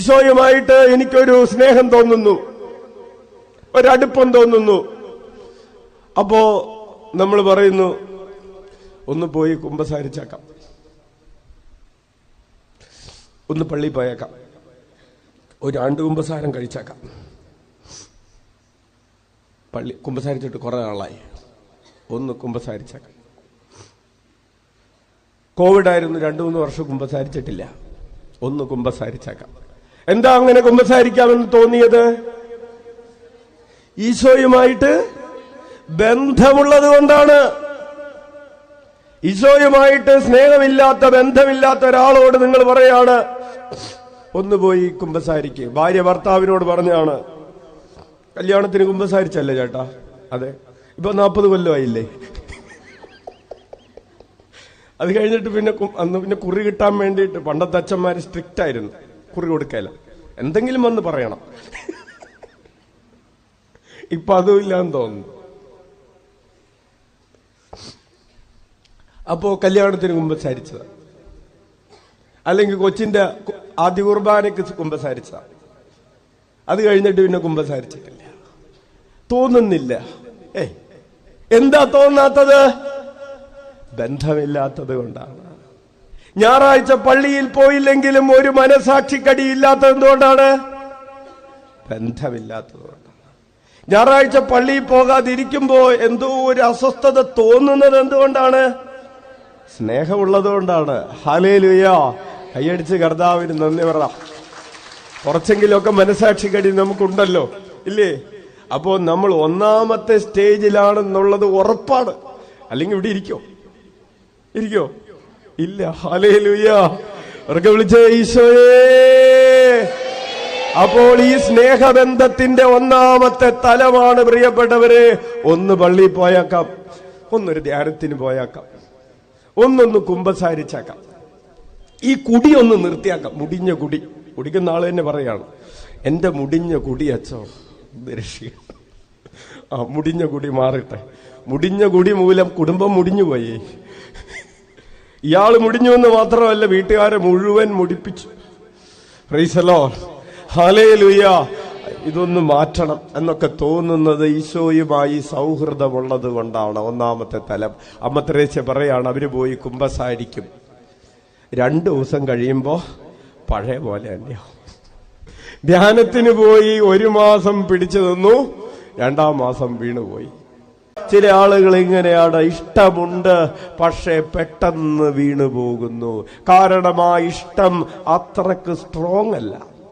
ഈശോയുമായിട്ട് എനിക്കൊരു സ്നേഹം തോന്നുന്നു, ഒരടുപ്പം തോന്നുന്നു. അപ്പോ നമ്മൾ പറയുന്നു, ഒന്ന് പോയി കുമ്പസാരിച്ചേക്കാം, ഒന്ന് പള്ളി പോയേക്കാം, ഒരു ആണ്ട് കുമ്പസാരം കഴിച്ചേക്കാം. പള്ളി കുമ്പസാരിച്ചിട്ട് കുറെ നാളായി, ഒന്ന് കുമ്പസാരിച്ചേക്കാം. കോവിഡ് ആയിരുന്നു, 2-3 വർഷം കുമ്പസാരിച്ചിട്ടില്ല, ഒന്ന് കുമ്പസാരിച്ചേക്കാം. എന്താ അങ്ങനെ കുമ്പസാരിക്കാമെന്ന് തോന്നിയത്? ഈശോയുമായിട്ട് ബന്ധമുള്ളത് കൊണ്ടാണ്. ഈശോയുമായിട്ട് സ്നേഹമില്ലാത്ത, ബന്ധമില്ലാത്ത ഒരാളോട് നിങ്ങൾ പറയാണ് ഒന്ന് പോയി കുമ്പസാരിക്കുക. ഭാര്യ ഭർത്താവിനോട് പറഞ്ഞാണ്, കല്യാണത്തിന് കുമ്പസാരിച്ചല്ലേ ചേട്ടാ? അതെ. ഇപ്പൊ 40 കൊല്ലമായില്ലേ? അത് കഴിഞ്ഞിട്ട് പിന്നെ കുറി കിട്ടാൻ വേണ്ടിയിട്ട് പണ്ടത്തെ അച്ഛന്മാര് സ്ട്രിക്റ്റ് ആയിരുന്നു, കുറി കൊടുക്കല, എന്തെങ്കിലും വന്ന് പറയണം. ഇപ്പൊ അതും ഇല്ലാന്ന് തോന്നുന്നു. അപ്പോ കല്യാണത്തിന് കുമ്പസാരിച്ചത്, അല്ലെങ്കിൽ കൊച്ചിന്റെ ആദ്യ കുർബാനയ്ക്ക് കുമ്പസാരിച്ചത, അത് കഴിഞ്ഞിട്ട് പിന്നെ കുമ്പസാരിച്ചിട്ടില്ല. തോന്നുന്നില്ല. എന്താ തോന്നാത്തത്? ബന്ധമില്ലാത്തത് കൊണ്ടാണ്. ഞായറാഴ്ച പള്ളിയിൽ പോയില്ലെങ്കിലും ഒരു മനസാക്ഷിക്കടിയില്ലാത്തത് എന്തുകൊണ്ടാണ്? ബന്ധമില്ലാത്തത് കൊണ്ടാണ്. ഞായറാഴ്ച പള്ളിയിൽ പോകാതിരിക്കുമ്പോ എന്തോ ഒരു അസ്വസ്ഥത തോന്നുന്നത് എന്തുകൊണ്ടാണ്? സ്നേഹമുള്ളത് കൊണ്ടാണ്. ഹല്ലേലൂയ. കൈയടിച്ച് കർത്താവിന് നന്ദി പറ. കുറച്ചെങ്കിലുമൊക്കെ മനസാക്ഷിക്കടി നമുക്കുണ്ടല്ലോ, ഇല്ലേ? അപ്പോ നമ്മൾ ഒന്നാമത്തെ സ്റ്റേജിലാണെന്നുള്ളത് ഉറപ്പാണ്. അല്ലെങ്കിൽ ഇവിടെ ഇരിക്കോ? ഇല്ല. ഹല്ലേലൂയ. അവർക്ക് വിളിച്ച ഈശോയേ. അപ്പോൾ ഈ സ്നേഹബന്ധത്തിന്റെ ഒന്നാമത്തെ തലമാണ് പ്രിയപ്പെട്ടവരെ, ഒന്ന് പള്ളിയിൽ പോയാക്കാം, ഒന്നൊരു ധ്യാനത്തിന് പോയാക്കാം, ഒന്നൊന്ന് കുമ്പസാരിച്ചാക്കാം, ഈ കുടി ഒന്ന് നിർത്തിയാക്കാം. മുടിഞ്ഞ കുടി കുടിക്കുന്ന ആള് തന്നെ പറയാണ്, എന്റെ മുടിഞ്ഞ കുടി അച്ഛോ രക്ഷിക്കണം. മുടിഞ്ഞ കുടി മാറട്ടെ. മുടിഞ്ഞ കുടി മൂലം കുടുംബം മുടിഞ്ഞുപോയി. ഇയാള് മുടിഞ്ഞു എന്ന് മാത്രമല്ല, വീട്ടുകാരെ മുഴുവൻ മുടിപ്പിച്ചു. Praise the Lord. ഹല്ലേലൂയ. ഇതൊന്ന് മാറ്റണം എന്നൊക്കെ തോന്നുന്നത് ഈശോയുമായി സൗഹൃദമുള്ളത് കൊണ്ടാണ്. ഒന്നാമത്തെ തലം. അമ്മ ത്രേസ്യ പറയാണ്, അവര് പോയി കുമ്പസാരിക്കും, 2 ദിവസം കഴിയുമ്പോ പഴയ പോലെ തന്നെയോ. ധ്യാനത്തിന് പോയി 1 മാസം പിടിച്ചു നിന്നു, 2-ാം മാസം വീണുപോയി. ചില ആളുകൾ ഇങ്ങനെയാണ്, ഇഷ്ടമുണ്ട് പക്ഷേ പെട്ടെന്ന് വീണു പോകുന്നു. കാരണം ആ ഇഷ്ടം അത്രക്ക് സ്ട്രോങ് അല്ല.